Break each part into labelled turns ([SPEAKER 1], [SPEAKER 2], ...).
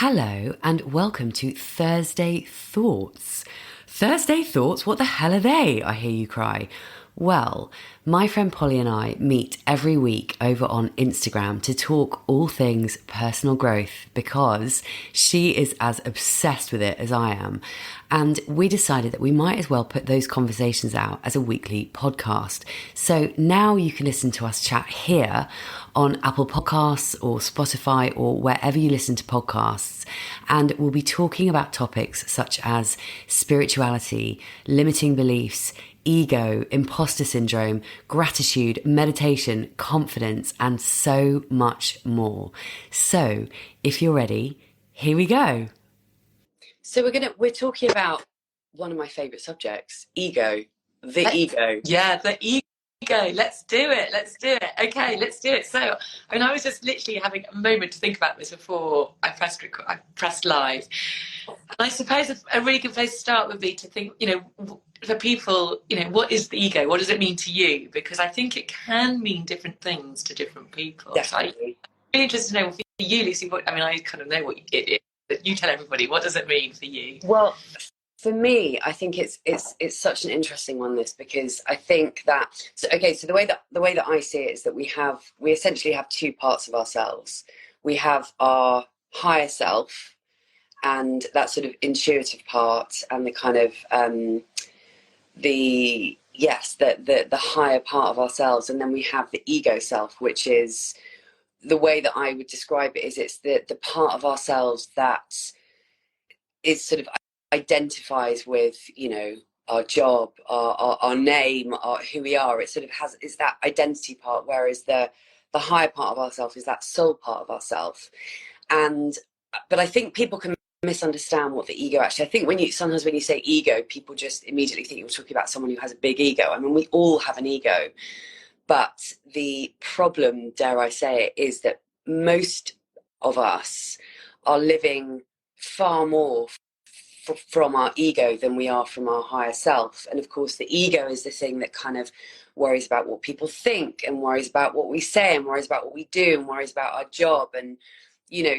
[SPEAKER 1] Hello and welcome to Thursday Thoughts. Thursday Thoughts? What the hell are they? I hear you cry. Well, my friend Polly and I meet every week over on Instagram to talk all things personal growth because she is as obsessed with it as I am. And we decided that we might as well put those conversations out as a weekly podcast. So now you can listen to us chat here on Apple Podcasts or Spotify or wherever you listen to podcasts. And we'll be talking about topics such as spirituality, limiting beliefs, ego, imposter syndrome, gratitude, meditation, confidence, and so much more. So if you're ready, here we go. So we're talking about one of my favorite subjects, ego, ego.
[SPEAKER 2] Yeah, the ego. Let's do it. Okay, let's do it. So, I was just literally having a moment to think about this before I pressed live. And I suppose a really good place to start would be to think, for people, what is the ego? What does it mean to you? Because I think it can mean different things to different people.
[SPEAKER 1] Definitely.
[SPEAKER 2] So I'm really interested to know for you, Lucy. I kind of know what it is, but you tell everybody, what does it mean for you?
[SPEAKER 1] Well, for me, I think it's such an interesting one, this, because I think that so the way that I see it is that we essentially have two parts of ourselves. We have our higher self, and that sort of intuitive part, and the kind of the higher part of ourselves, and then we have the ego self, which is the way that I would describe it is it's the part of ourselves that is sort of identifies with, our job, our name, who we are. It sort of is that identity part, whereas the higher part of ourselves is that soul part of ourselves. But I think people can misunderstand what the ego actually. I think sometimes when you say ego, people just immediately think you're talking about someone who has a big ego. I mean, we all have an ego, but the problem, dare I say it, is that most of us are living far more from our ego than we are from our higher self. And of course, the ego is the thing that kind of worries about what people think, and worries about what we say, and worries about what we do, and worries about our job, and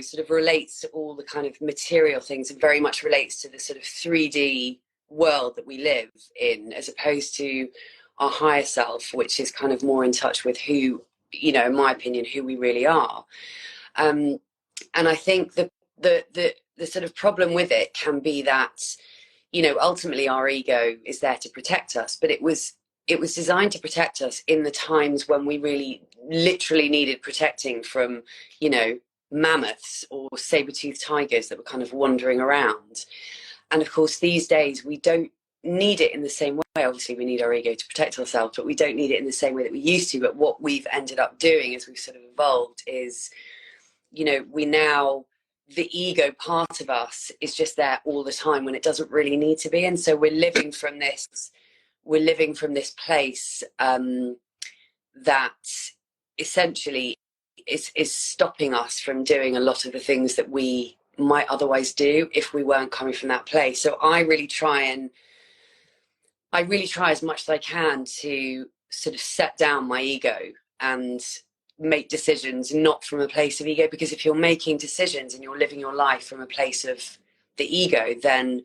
[SPEAKER 1] sort of relates to all the kind of material things, and very much relates to the sort of 3D world that we live in, as opposed to our higher self, which is kind of more in touch with who, in my opinion, who we really are. And I think the sort of problem with it can be that, ultimately our ego is there to protect us, but it was designed to protect us in the times when we really literally needed protecting from, mammoths or saber-toothed tigers that were kind of wandering around. And of course, these days we don't need it in the same way. Obviously, we need our ego to protect ourselves, but we don't need it in the same way that we used to. But what we've ended up doing as we've sort of evolved is, the ego part of us is just there all the time when it doesn't really need to be. And so we're living from this place that essentially is stopping us from doing a lot of the things that we might otherwise do if we weren't coming from that place. So I really try as much as I can to sort of set down my ego and make decisions not from a place of ego, because if you're making decisions and you're living your life from a place of the ego, then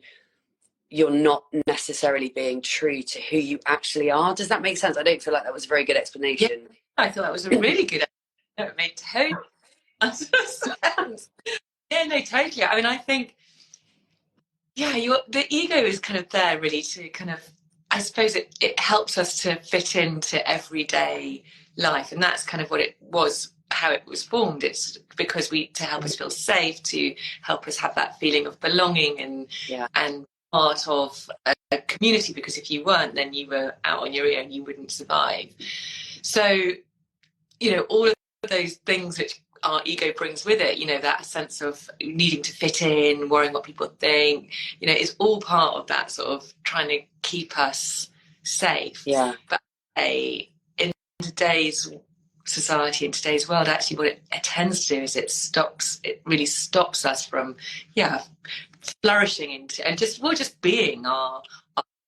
[SPEAKER 1] you're not necessarily being true to who you actually are. Does that make sense? I don't feel like that was a very good explanation.
[SPEAKER 2] Yeah, I thought that was a really good. It made total sense. Yeah, no, totally. I mean, I think, the ego is kind of there really to kind of, I suppose it helps us to fit into everyday life, and that's kind of what it was, how it was formed. It's because to help us feel safe, to help us have that feeling of belonging and part of a community, because if you weren't, then you were out on your own, you wouldn't survive. So, all of those things which our ego brings with it, that sense of needing to fit in, worrying what people think, is all part of that sort of trying to keep us safe.
[SPEAKER 1] Yeah.
[SPEAKER 2] But in today's society, in today's world, actually what it tends to do is it really stops us from, flourishing into, and just being our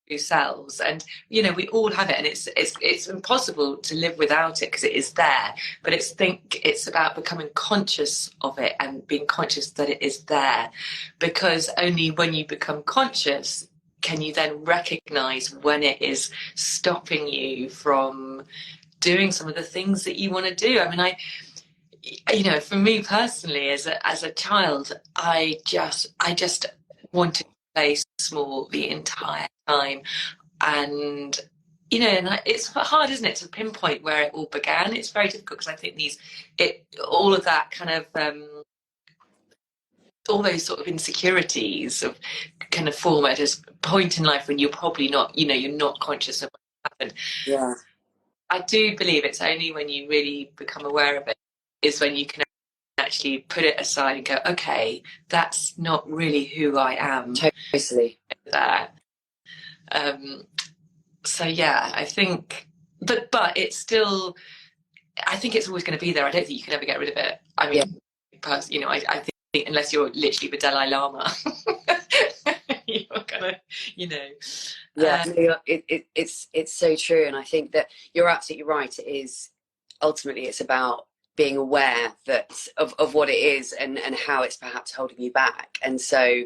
[SPEAKER 2] true selves. And we all have it, and it's impossible to live without it because it is there. But it's about becoming conscious of it and being conscious that it is there, because only when you become conscious can you then recognize when it is stopping you from doing some of the things that you want to do. I mean, for me personally, as a child, I just wanted to play small the entire time, and it's hard, isn't it, to pinpoint where it all began. It's very difficult because I think all of that kind of all those sort of insecurities of kind of form at a point in life when you're probably not, you're not conscious of what happened.
[SPEAKER 1] Yeah.
[SPEAKER 2] I do believe it's only when you really become aware of it is when you can actually put it aside and go, okay, that's not really who I am.
[SPEAKER 1] Totally.
[SPEAKER 2] There. So yeah, I think, but it's still, I think it's always going to be there. I don't think you can ever get rid of it. I mean, I think unless you're literally the Dalai Lama, you're gonna,
[SPEAKER 1] Yeah, it's so true, and I think that you're absolutely right. It is ultimately it's about being aware that of what it is and how it's perhaps holding you back. And so,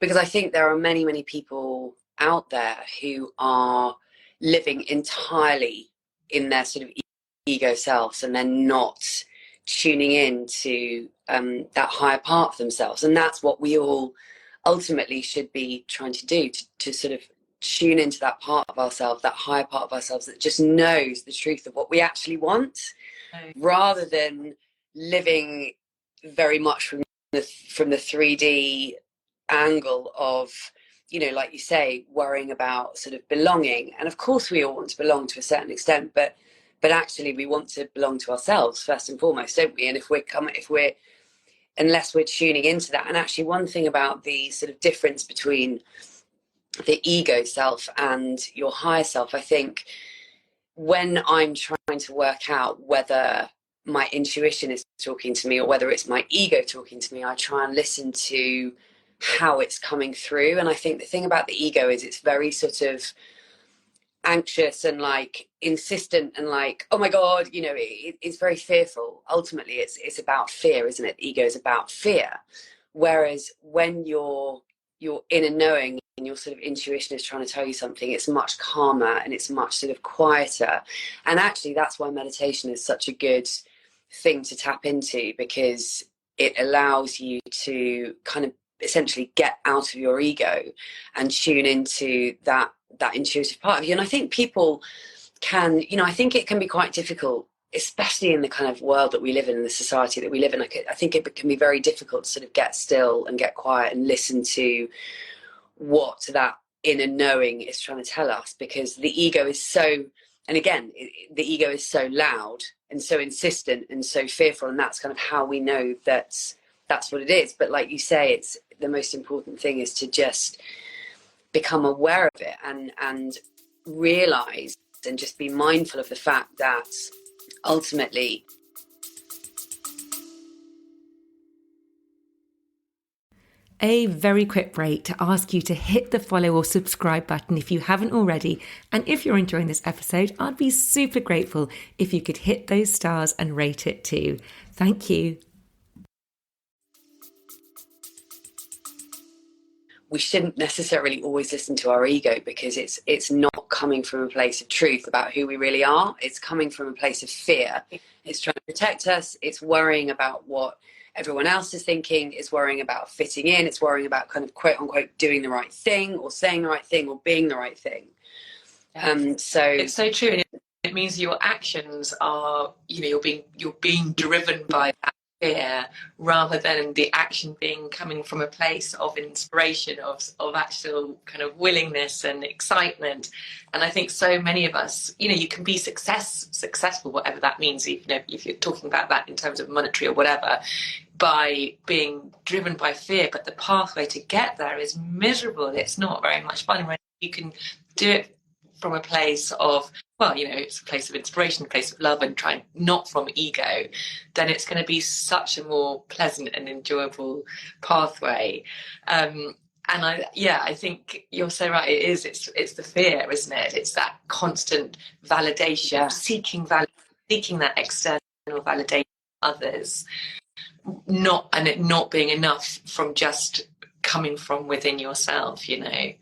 [SPEAKER 1] because I think there are many people out there who are living entirely in their sort of ego selves, and they're not tuning in to that higher part of themselves, and that's what we all ultimately should be trying to do, to sort of tune into that part of ourselves, that higher part of ourselves that just knows the truth of what we actually want, rather than living very much from the 3D angle of, like you say, worrying about sort of belonging. And of course we all want to belong to a certain extent, but actually we want to belong to ourselves first and foremost, don't we? And unless we're tuning into that. And actually, one thing about the sort of difference between the ego self and your higher self, I think when I'm trying to work out whether my intuition is talking to me or whether it's my ego talking to me, I try and listen to how it's coming through. And I think the thing about the ego is it's very sort of anxious and like insistent and like, oh my god, it's very fearful. Ultimately it's about fear, isn't it? The ego is about fear, whereas when you're inner knowing and your sort of intuition is trying to tell you something, it's much calmer and it's much sort of quieter. And actually that's why meditation is such a good thing to tap into, because it allows you to kind of essentially get out of your ego and tune into that intuitive part of you. And I think people can, I think it can be quite difficult, especially in the kind of world that we live in the society that we live in. I think it can be very difficult to sort of get still and get quiet and listen to what that inner knowing is trying to tell us, because the ego is so, and again, the ego is so loud and so insistent and so fearful, and that's kind of how we know that's what it is. But like you say, it's the most important thing is to just become aware of it and realize and just be mindful of the fact that ultimately.
[SPEAKER 3] A very quick break to ask you to hit the follow or subscribe button if you haven't already. And if you're enjoying this episode, I'd be super grateful if you could hit those stars and rate it too. Thank you.
[SPEAKER 1] We shouldn't necessarily always listen to our ego, because it's not coming from a place of truth about who we really are. It's coming from a place of fear. It's trying to protect us. It's worrying about what everyone else is thinking. It's worrying about fitting in. It's worrying about kind of quote unquote doing the right thing or saying the right thing or being the right thing. So
[SPEAKER 2] it's so true. And it means your actions are, you're being driven by that fear, rather than the action being coming from a place of inspiration, of actual kind of willingness and excitement. And I think so many of us, you can be successful, whatever that means, if you're talking about that in terms of monetary or whatever, by being driven by fear, but the pathway to get there is miserable. It's not very much fun. When you can do it from a place of, it's a place of inspiration, a place of love, and trying not from ego, then it's going to be such a more pleasant and enjoyable pathway. And I think you're so right. It's the fear, isn't it? It's that constant validation, seeking that external validation of others, and it not being enough from just coming from within yourself, you know.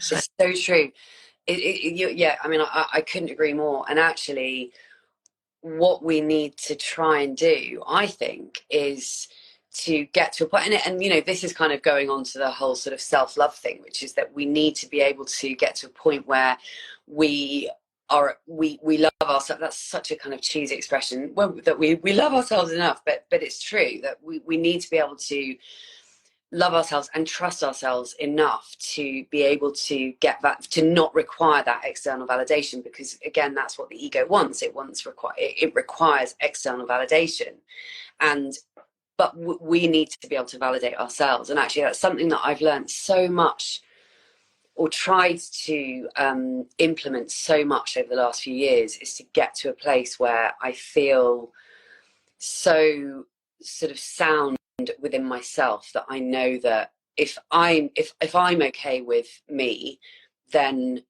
[SPEAKER 1] So. It's so true. I mean, I couldn't agree more. And actually, what we need to try and do, I think, is to get to a point, and you know, this is kind of going on to the whole sort of self-love thing, which is that we need to be able to get to a point where we love ourselves. That's such a kind of cheesy expression, well, that we love ourselves enough, but it's true that we need to be able to love ourselves and trust ourselves enough to be able to get that, to not require that external validation, because again, that's what the ego wants. It requires external validation, but we need to be able to validate ourselves. And actually, that's something that I've learned so much, or tried to implement so much over the last few years, is to get to a place where I feel so sort of sound within myself that I know that if I'm okay with me, then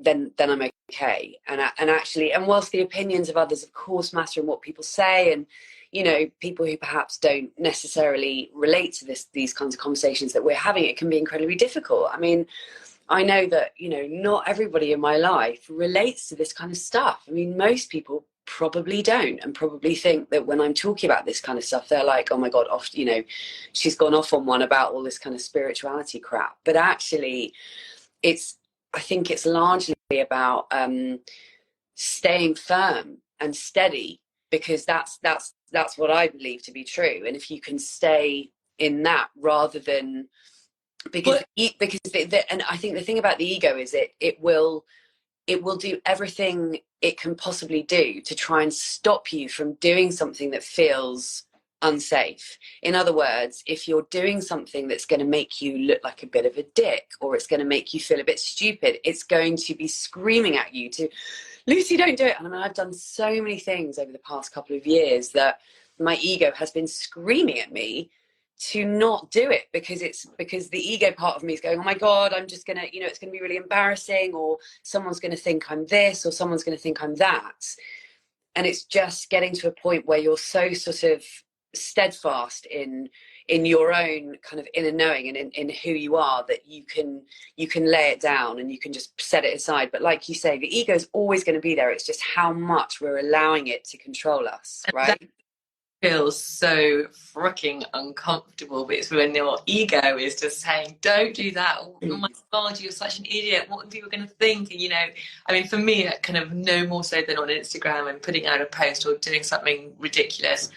[SPEAKER 1] I'm okay. And actually, and whilst the opinions of others of course matter, and what people say, and you know, people who perhaps don't necessarily relate to these kinds of conversations that we're having, it can be incredibly difficult. I mean, I know that, you know, not everybody in my life relates to this kind of stuff. I mean, most people probably don't, and probably think that when I'm talking about this kind of stuff, they're like, oh my God, you know, she's gone off on one about all this kind of spirituality crap. But actually, I think it's largely about staying firm and steady, because that's what I believe to be true. And if you can stay in that rather than, and I think the thing about the ego is it will do everything it can possibly do to try and stop you from doing something that feels unsafe. In other words, if you're doing something that's going to make you look like a bit of a dick, or it's going to make you feel a bit stupid, it's going to be screaming at you to, Lucy, don't do it. And I mean, I've done so many things over the past couple of years that my ego has been screaming at me to not do it, because the ego part of me is going, oh my God, I'm just gonna, you know, it's gonna be really embarrassing, or someone's gonna think I'm this, or someone's gonna think I'm that. And it's just getting to a point where you're so sort of steadfast in your own kind of inner knowing, and in who you are, that you can lay it down and you can just set it aside. But like you say, the ego is always going to be there. It's just how much we're allowing it to control us, right?
[SPEAKER 2] Feels so freaking uncomfortable, but it's when your ego is just saying, don't do that. Oh my God, you're such an idiot. What are people going to think? And, you know, I mean, for me, kind of no more so than on Instagram and putting out a post or doing something ridiculous.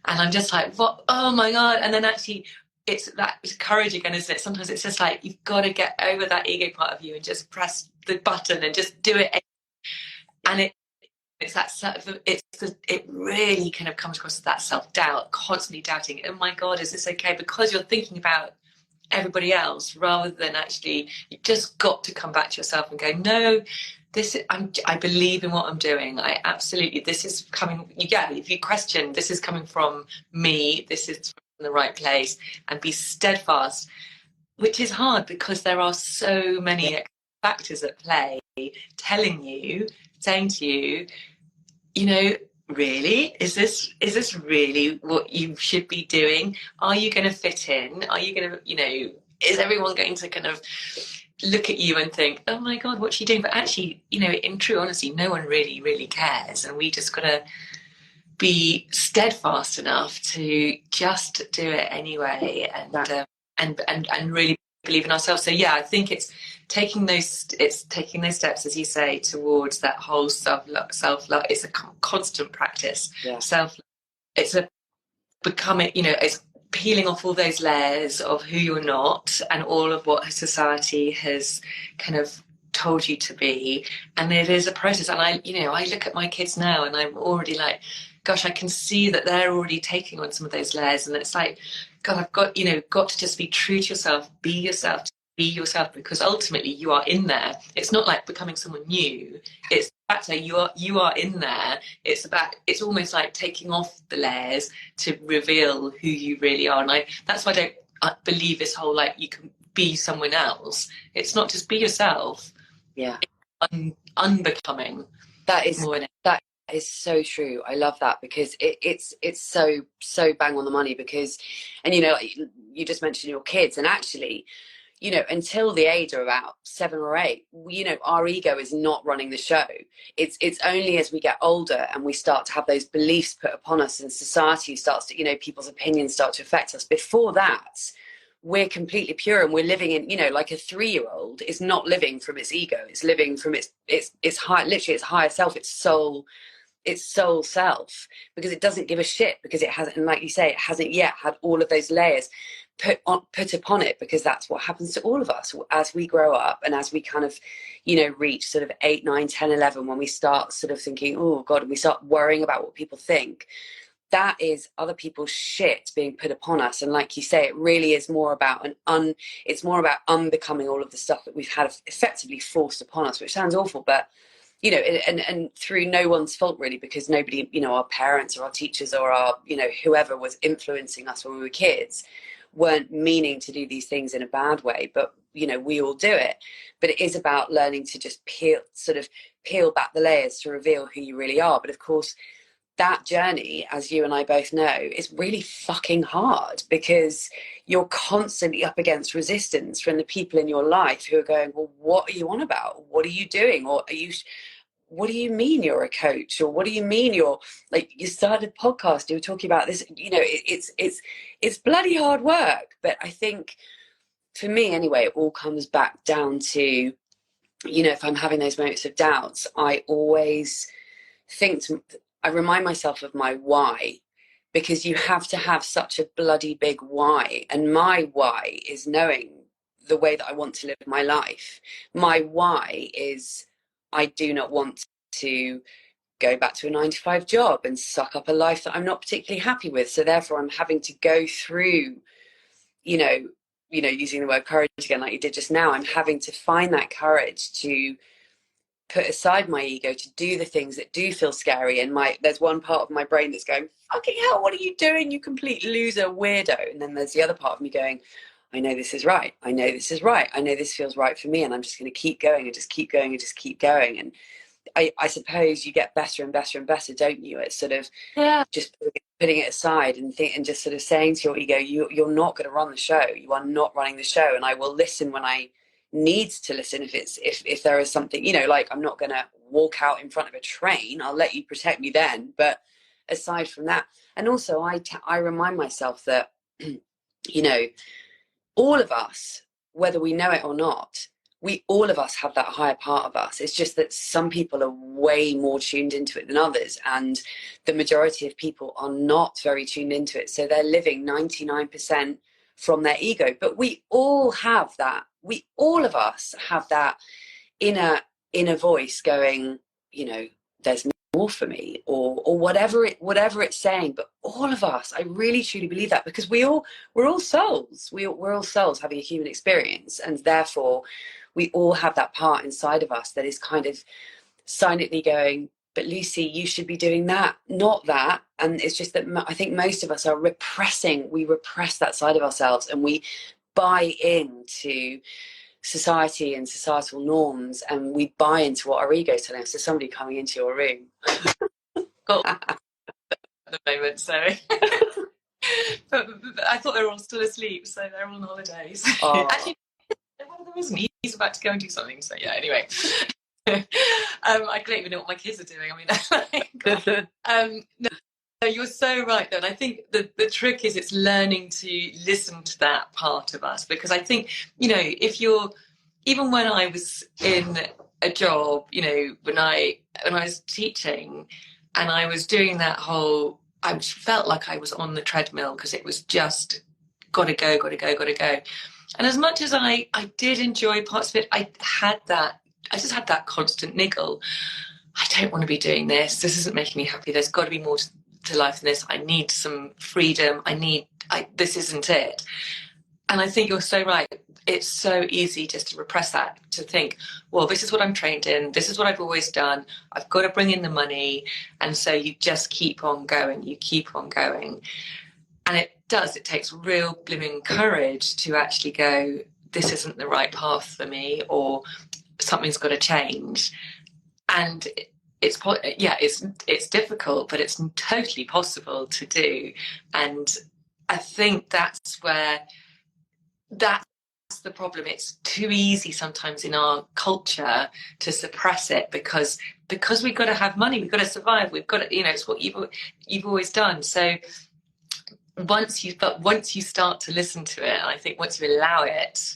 [SPEAKER 2] And I'm just like, what? Oh my God. And then actually, it's courage again, isn't it? Sometimes it's just like, you've got to get over that ego part of you and just press the button and just do it. And it really kind of comes across as that self-doubt, constantly doubting, oh my God, is this okay? Because you're thinking about everybody else rather than actually, you just got to come back to yourself and go, no, I believe in what I'm doing. This is coming, if you question, this is coming from me, this is from the right place, and be steadfast, which is hard because there are so many factors at play saying to you, you know, really, is this really what you should be doing? Are you going to fit in? Are you going to, you know, is everyone going to kind of look at you and think, oh my God, what's she doing? But actually, you know, in true honesty, no one really, really cares. And we just got to be steadfast enough to just do it anyway, and really believe in ourselves. So yeah, I think it's taking those steps, as you say, towards that whole self-love. It's a constant practice. It's a becoming, you know, it's peeling off all those layers of who you're not and all of what society has kind of told you to be. And it is a process. And I look at my kids now and I'm already like, gosh, I can see that they're already taking on some of those layers. And it's like, God, I've got to just be true to yourself, be yourself, because ultimately you are in there. It's not like becoming someone new. It's the fact that you are in there. It's almost like taking off the layers to reveal who you really are. And that's why I don't believe this whole, like, you can be someone else. It's not just be yourself.
[SPEAKER 1] Yeah.
[SPEAKER 2] Unbecoming.
[SPEAKER 1] That is so true. I love that, because it's so bang on the money, because, and like you just mentioned your kids, and actually, until the age of about 7 or 8, our ego is not running the show. It's only as we get older and we start to have those beliefs put upon us, and society starts to, people's opinions start to affect us. Before that, we're completely pure, and we're living in, like a 3-year-old is not living from its ego. It's living from its high, literally its higher self, its soul self, because it doesn't give a shit, because it hasn't, and like you say, it hasn't yet had all of those layers put upon it, because that's what happens to all of us as we grow up, and as we kind of reach sort of 8, 9, 10, 11, when we start sort of thinking, oh god, and we start worrying about what people think. That is other people's shit being put upon us. And like you say, it really is more about it's more about unbecoming all of the stuff that we've had effectively forced upon us, which sounds awful, but and through no one's fault really, because nobody, our parents or our teachers or our, whoever was influencing us when we were kids weren't meaning to do these things in a bad way, but we all do it. But it is about learning to just peel back the layers to reveal who you really are. But of course, that journey, as you and I both know, is really fucking hard, because you're constantly up against resistance from the people in your life who are going, well, what are you on about? What are you doing? Or what do you mean you're a coach? Or what do you mean you're, like, you started a podcast, you were talking about this, it's bloody hard work. But I think, for me anyway, it all comes back down to, if I'm having those moments of doubts, I always I remind myself of my why, because you have to have such a bloody big why. And my why is knowing the way that I want to live my life. My why is, I do not want to go back to a 9-to-5 job and suck up a life that I'm not particularly happy with. So therefore I'm having to go through, using the word courage again, like you did just now, I'm having to find that courage to put aside my ego, to do the things that do feel scary. And there's one part of my brain that's going, fucking hell, what are you doing, you complete loser, weirdo? And then there's the other part of me going, I know this is right, I know this is right, I know this feels right for me, and I'm just going to keep going and just keep going and just keep going. And I suppose you get better and better and better, don't you, at sort of just putting it aside and just sort of saying to your ego, you're not going to run the show, you are not running the show, and I will listen when I needs to listen. If there is something, like, I'm not going to walk out in front of a train, I'll let you protect me then. But aside from that, and also I remind myself that all of us, whether we know it or not, all of us have that higher part of us. It's just that some people are way more tuned into it than others, and the majority of people are not very tuned into it, so they're living 99% from their ego. But we all have that. All of us have that inner voice going, there's more for me, or whatever it's saying. But all of us, I really truly believe that, because we're all souls. We're all souls having a human experience, and therefore we all have that part inside of us that is kind of silently going, but Lucy, you should be doing that, not that. And it's just that I think most of us are we repress that side of ourselves, and we buy into society and societal norms, and we buy into what our ego's telling us. There's somebody coming into your room.
[SPEAKER 2] Got at the moment, so but I thought they were all still asleep, so they're all on holidays.
[SPEAKER 1] Oh.
[SPEAKER 2] Actually, one of them isn't. He's about to go and do something. So yeah. Anyway, I don't even know what my kids are doing. I mean, no, you're so right, though. And I think the trick is it's learning to listen to that part of us, because I think, if you're, even when I was in a job, when I was teaching and I was doing that whole, I felt like I was on the treadmill, because it was just gotta go. And as much as I did enjoy parts of it, I just had that constant niggle. I don't want to be doing this. This isn't making me happy. There's got to be more to life than this. I need some freedom. This isn't it. And I think you're so right. It's so easy just to repress that, to think, well, this is what I'm trained in. This is what I've always done. I've got to bring in the money. And so you just keep on going. You keep on going. And it takes real blooming courage to actually go, this isn't the right path for me, or something's got to change. And it's difficult, but it's totally possible to do. And I think that's the problem. It's too easy sometimes in our culture to suppress it, because we've got to have money, we've got to survive, we've got to, it's what you've always done. So once you start to listen to it, and I think once you allow it,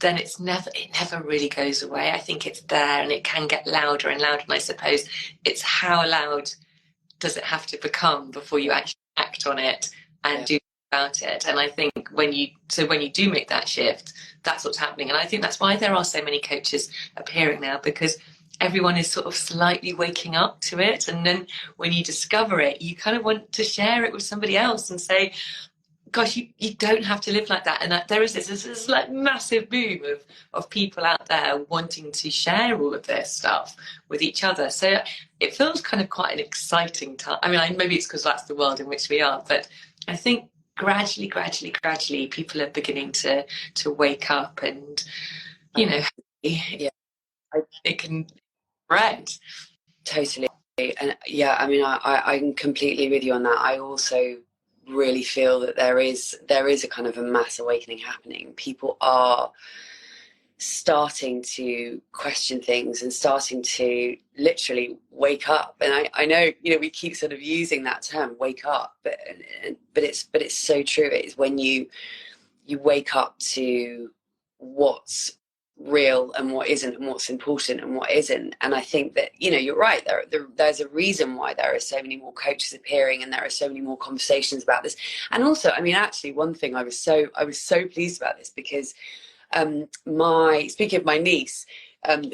[SPEAKER 2] then it never really goes away. I think it's there, and it can get louder and louder. And I suppose it's how loud does it have to become before you actually act on it and do about it. And I think when you do make that shift, that's what's happening. And I think that's why there are so many coaches appearing now, because everyone is sort of slightly waking up to it. And then when you discover it, you kind of want to share it with somebody else and say, gosh, you don't have to live like that. And that there is this like massive boom of people out there wanting to share all of this stuff with each other. So it feels kind of quite an exciting time. I mean, maybe it's because that's the world in which we are, but I think gradually people are beginning to wake up, and it can spread.
[SPEAKER 1] Totally. And yeah, I mean, I'm completely with you on that. I also really feel that there is a kind of a mass awakening happening. People are starting to question things and starting to literally wake up. And I know, we keep sort of using that term, wake up, but it's so true. It's when you wake up to what's real and what isn't, and what's important and what isn't. And I think that you're right, there's a reason why there are so many more coaches appearing, and there are so many more conversations about this. And also, I mean, actually, one thing I was so pleased about this, because speaking of my niece,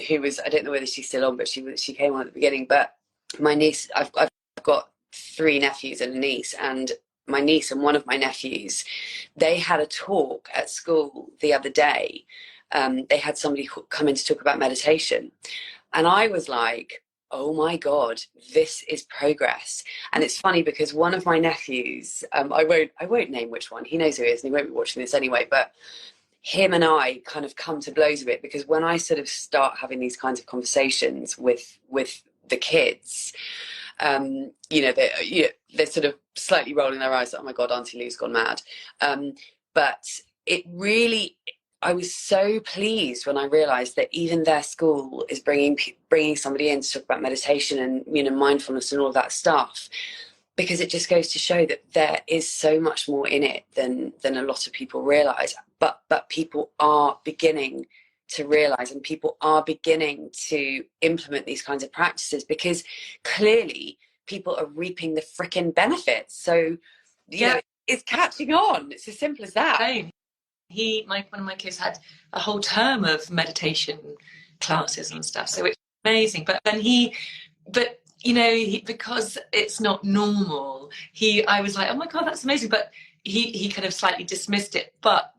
[SPEAKER 1] who was, I don't know whether she's still on, but she came on at the beginning. But my niece, I've got 3 nephews and a niece, and my niece and one of my nephews, they had a talk at school the other day. They had somebody come in to talk about meditation, and I was like, oh my God, this is progress. And it's funny because one of my nephews, I won't name which one, he knows who he is and he won't be watching this anyway, but him and I kind of come to blows a bit, because when I sort of start having these kinds of conversations with the kids, they're sort of slightly rolling their eyes, like, oh my God, Auntie Lou's gone mad. But it really, I was so pleased when I realised that even their school is bringing somebody in to talk about meditation and mindfulness and all of that stuff, because it just goes to show that there is so much more in it than a lot of people realise. But people are beginning to realise, and people are beginning to implement these kinds of practices, because clearly people are reaping the frickin' benefits. So it's catching on. It's as simple as that.
[SPEAKER 2] One of my kids had a whole term of meditation classes and stuff, so it's amazing. But then because it's not normal, I was like, oh my God, that's amazing. But he kind of slightly dismissed it. But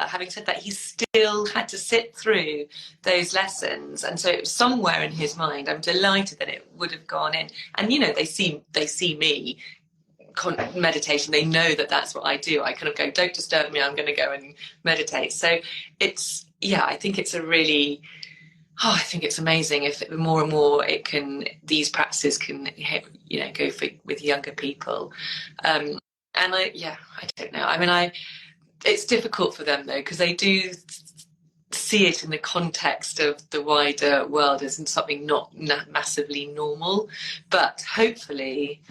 [SPEAKER 2] having said that, he still had to sit through those lessons, and so it was somewhere in his mind. I'm delighted that it would have gone in. And they see me meditation, they know that that's what I do. I kind of go, don't disturb me, I'm going to go and meditate. So it's I think it's I think it's amazing if more and more these practices can go with younger people. And I don't know, I mean, it's difficult for them though, because they do see it in the context of the wider world as something not massively normal, but hopefully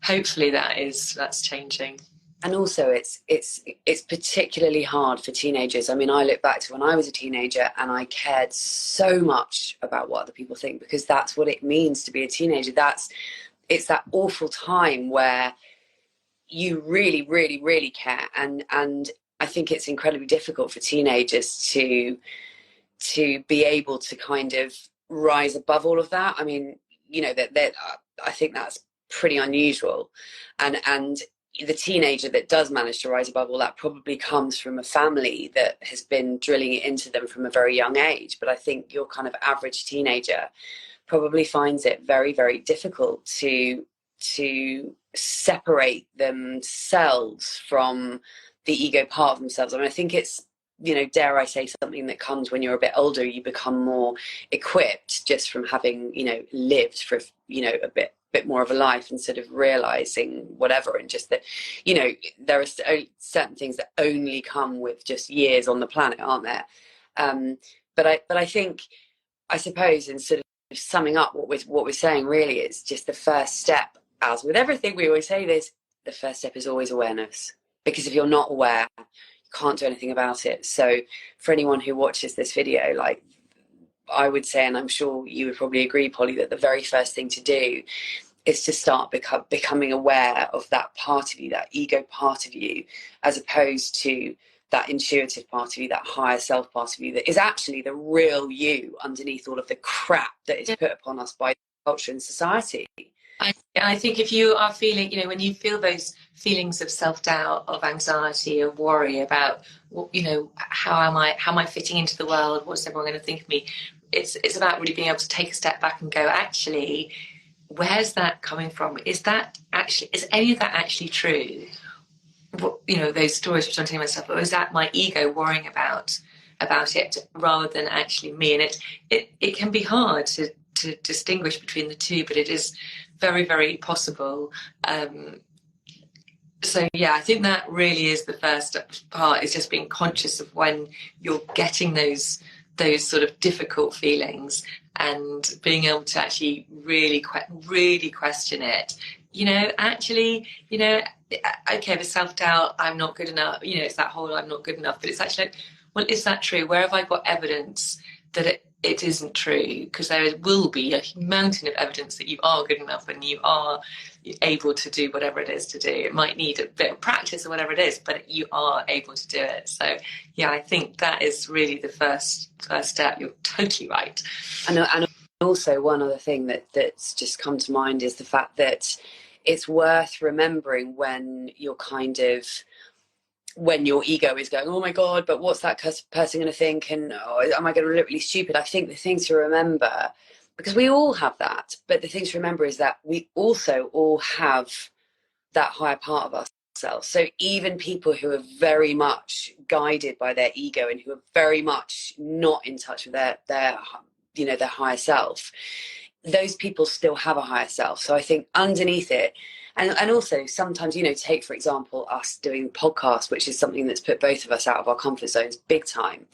[SPEAKER 2] that's changing.
[SPEAKER 1] And also it's particularly hard for teenagers. I mean, I look back to when I was a teenager, and I cared so much about what other people think, because that's what it means to be a teenager. It's that awful time where you really, really, really care. And I think it's incredibly difficult for teenagers to be able to kind of rise above all of that. I mean, that I think that's pretty unusual. And the teenager that does manage to rise above all that probably comes from a family that has been drilling it into them from a very young age. But I think your kind of average teenager probably finds it very, very difficult to separate themselves from the ego part of themselves. I mean, I think it's dare I say, something that comes when you're a bit older. You become more equipped just from having, lived for, a bit more of a life, and sort of realizing whatever, and just that, there are certain things that only come with just years on the planet, aren't there? But I think, I suppose, in sort of summing up what we're saying, really, is just the first step. As with everything, we always say this: the first step is always awareness. Because if you're not aware, you can't do anything about it. So for anyone who watches this video, like, I would say, and I'm sure you would probably agree, Polly, that the very first thing to do is to start becoming aware of that part of you, that ego part of you, as opposed to that intuitive part of you, that higher self part of you, that is actually the real you underneath all of the crap that is put upon us by culture and society.
[SPEAKER 2] I think if you are feeling, when you feel those feelings of self-doubt, of anxiety, of worry about, how am I fitting into the world? What's everyone going to think of me? It's about really being able to take a step back and go, actually, where's that coming from? Is any of that actually true? Those stories which I'm telling myself, or is that my ego worrying about it rather than actually me? And it can be hard to distinguish between the two, but it is very, very possible. So yeah, I think that really is the first part, is just being conscious of when you're getting those sort of difficult feelings, and being able to actually really question it. Okay, the self-doubt, I'm not good enough, it's that whole I'm not good enough, but it's actually like, well, is that true? Where have I got evidence that it isn't true? Because there will be a mountain of evidence that you are good enough and you are able to do whatever it is to do. It might need a bit of practice or whatever it is, but you are able to do it. So yeah, I think that is really the first step. You're totally right.
[SPEAKER 1] And also, one other thing that's just come to mind is the fact that it's worth remembering when you're when your ego is going, oh my God, but what's that person going to think? And am I going to look really stupid? I think the thing to remember, because we all have that, but the thing to remember is that we also all have that higher part of ourselves. So even people who are very much guided by their ego and who are very much not in touch with their higher self, those people still have a higher self. So I think underneath it, and also sometimes, take, for example, us doing podcasts, which is something that's put both of us out of our comfort zones big time.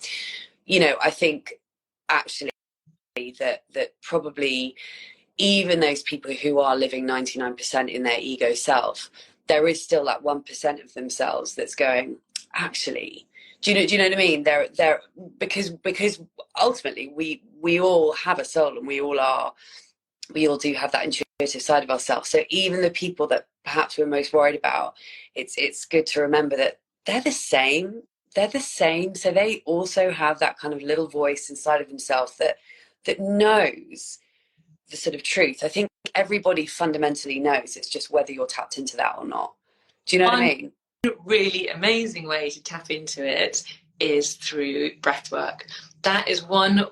[SPEAKER 1] I think actually that probably even those people who are living 99% in their ego self, there is still that 1% of themselves that's going, actually, do you know what I mean? They're because ultimately we all have a soul, and we all do have that intuitive side of ourselves. So even the people that perhaps we're most worried about, it's good to remember that they're the same. They're the same. So they also have that kind of little voice inside of themselves that knows the sort of truth. I think everybody fundamentally knows. It's just whether you're tapped into that or not. Do you know what I mean?
[SPEAKER 2] Really amazing way to tap into it is through breath work. That is one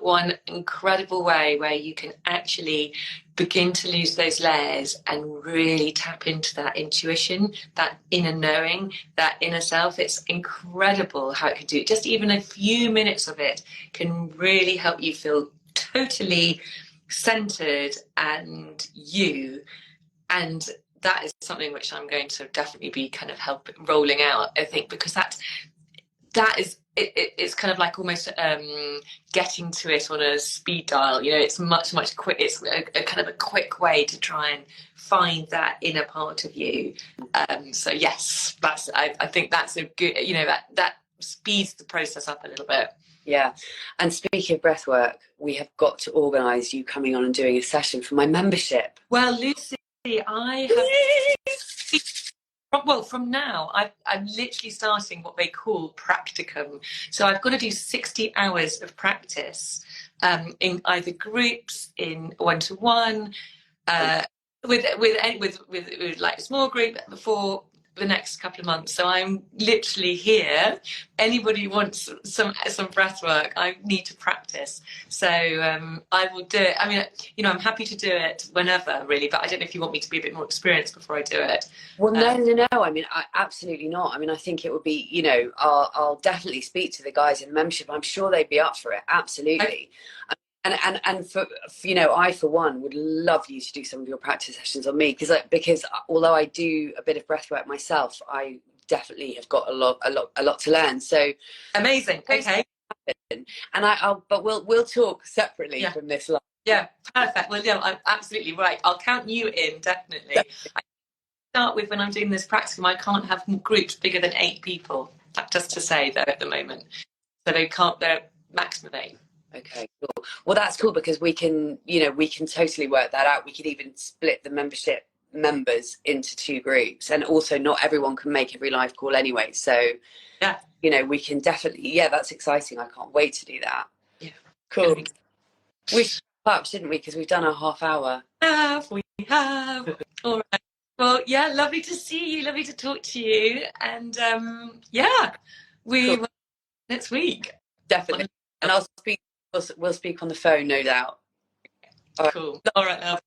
[SPEAKER 2] incredible way where you can actually begin to lose those layers and really tap into that intuition, that inner knowing, that inner self. It's incredible how it can do it. Just even a few minutes of it can really help you feel totally centered and you. And that is something which I'm going to definitely be kind of rolling out, I think, because that is it's kind of like almost getting to it on a speed dial. It's much quick. It's a kind of a quick way to try and find that inner part of you. So yes, I think that's a good, that speeds the process up a little bit.
[SPEAKER 1] Yeah. And speaking of breath work, we have got to organise you coming on and doing a session for my membership.
[SPEAKER 2] Well, Lucy, I have. Well, from now, I'm literally starting what they call practicum. So I've got to do 60 hours of practice in either groups, in one-to-one, with like a small group for the next couple of months. So I'm literally here. Anybody who wants some breath work, I need to practice. So I will do it. I mean, you know, I'm happy to do it whenever, really, but I don't know if you want me to be a bit more experienced before I do it.
[SPEAKER 1] Well, no. I mean, absolutely not. I mean, I think it would be, you know, I'll definitely speak to the guys in the membership. I'm sure they'd be up for it. Absolutely. And for you know, I for one would love you to do some of your practice sessions on me, because although I do a bit of breath work myself, I definitely have got a lot to learn. So
[SPEAKER 2] amazing. Okay.
[SPEAKER 1] And but we'll talk separately from this live.
[SPEAKER 2] Yeah, perfect. Well, yeah, I'm absolutely right. I'll count you in, definitely. I start with, when I'm doing this practicum, I can't have groups bigger than 8 people. Just to say, though, at the moment, so they're maximum 8.
[SPEAKER 1] Okay, cool. Well, that's cool, because we can totally work that out. We could even split the membership members into 2 groups, and also not everyone can make every live call anyway. So
[SPEAKER 2] yeah,
[SPEAKER 1] you know, we can definitely. Yeah, that's exciting. I can't wait to do that.
[SPEAKER 2] Yeah,
[SPEAKER 1] cool. We should wrap up, shouldn't we? Because we've done our half hour.
[SPEAKER 2] We have. All right. Well, yeah, lovely to see you. Lovely to talk to you. And yeah, we will next week.
[SPEAKER 1] Definitely. And we'll speak on the phone, no doubt.
[SPEAKER 2] Cool. All right, love.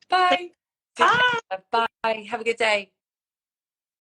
[SPEAKER 1] Bye.
[SPEAKER 2] Bye.
[SPEAKER 1] Bye. Have a good day.